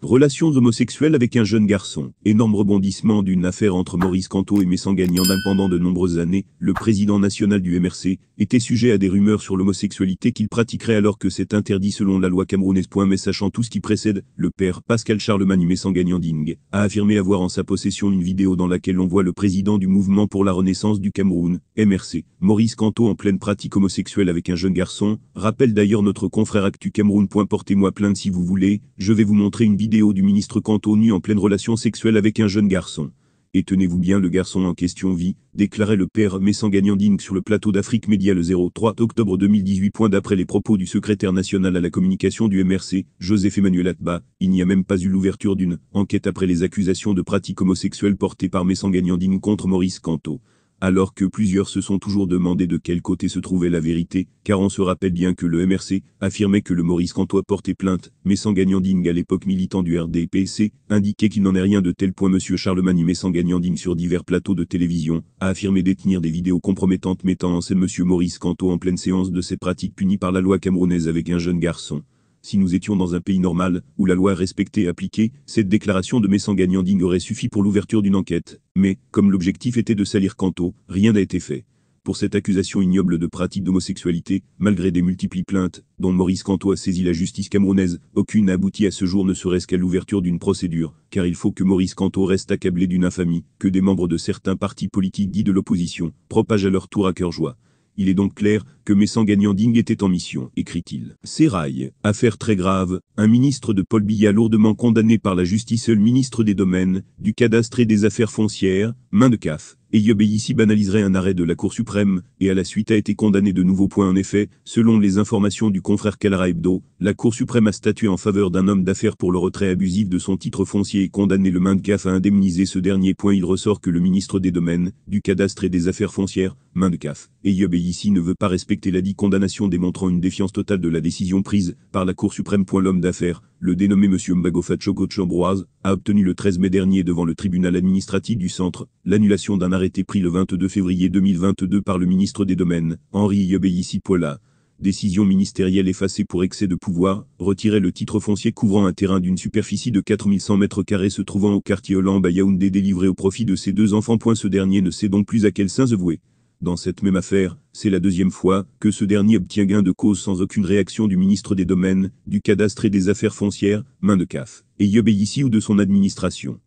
Relations homosexuelles avec un jeune garçon. Énorme rebondissement d'une affaire entre Maurice Kamto et Messanga Nyanding. Pendant de nombreuses années, le président national du MRC était sujet à des rumeurs sur l'homosexualité qu'il pratiquerait alors que c'est interdit selon la loi camerounaise. Mais sachant tout ce qui précède, le père Pascal Charlemagne Messanga Nyanding a affirmé avoir en sa possession une vidéo dans laquelle on voit le président du mouvement pour la renaissance du Cameroun, MRC, Maurice Kamto en pleine pratique homosexuelle avec un jeune garçon. Rappelle d'ailleurs notre confrère Actu Cameroun. Portez-moi plainte si vous voulez, je vais vous montrer une vidéo du ministre Kamto nu en pleine relation sexuelle avec un jeune garçon. Et tenez-vous bien, le garçon en question vit, déclarait le père Messanga Nyanding sur le plateau d'Afrique Média le 03 octobre 2018. D'après les propos du secrétaire national à la communication du MRC, Joseph Emmanuel Atba, il n'y a même pas eu l'ouverture d'une enquête après les accusations de pratiques homosexuelles portées par Messanga Nyanding contre Maurice Kamto. Alors que plusieurs se sont toujours demandé de quel côté se trouvait la vérité, car on se rappelle bien que le MRC affirmait que le Maurice Kamto a porté plainte, Messanga Nyanding à l'époque militant du RDPC, indiquait qu'il n'en est rien de tel point. Monsieur Charlemagne Messanga Nyanding sur divers plateaux de télévision, a affirmé détenir des vidéos compromettantes mettant en scène monsieur Maurice Kamto en pleine séance de ces pratiques punies par la loi camerounaise avec un jeune garçon. Si nous étions dans un pays normal, où la loi est respectée et appliquée, cette déclaration de Messanga Nyanding aurait suffi pour l'ouverture d'une enquête. Mais, comme l'objectif était de salir Kamto, rien n'a été fait. Pour cette accusation ignoble de pratique d'homosexualité, malgré des multiples plaintes, dont Maurice Kamto a saisi la justice camerounaise, aucune n'a abouti à ce jour, ne serait-ce qu'à l'ouverture d'une procédure, car il faut que Maurice Kamto reste accablé d'une infamie, que des membres de certains partis politiques dits de l'opposition, propagent à leur tour à cœur joie. Il est donc clair que Messanga Nyanding était en mission, écrit-il. Sérail, affaire très grave, un ministre de Paul Biya lourdement condamné par la justice. Le ministre des Domaines, du Cadastre et des Affaires foncières, main de CAF, Eyob Eyissi banaliserait un arrêt de la Cour suprême, et à la suite a été condamné de nouveau. En effet, selon les informations du confrère Kalara Hebdo, la Cour suprême a statué en faveur d'un homme d'affaires pour le retrait abusif de son titre foncier et condamné le main de CAF à indemniser ce dernier. Il ressort que le ministre des Domaines, du Cadastre et des Affaires foncières, main de CAF, Eyob Eyissi ne veut pas respecter la dite condamnation, démontrant une défiance totale de la décision prise par la Cour suprême. L'homme d'affaires, le dénommé monsieur Mbagofa Chokotch-Ambroise, a obtenu le 13 mai dernier devant le tribunal administratif du centre, l'annulation d'un arrêté pris le 22 février 2022 par le ministre des Domaines, Henri Eyob Eyissi. La décision ministérielle effacée pour excès de pouvoir, retirait le titre foncier couvrant un terrain d'une superficie de 4100 m² se trouvant au quartier Hollande à Yaoundé, délivré au profit de ses deux enfants. Ce dernier ne sait donc plus à quel saint se vouer. Dans cette même affaire, c'est la deuxième fois que ce dernier obtient gain de cause sans aucune réaction du ministre des Domaines, du Cadastre et des Affaires foncières, main de CAF, Eyob Eyissi ou de son administration.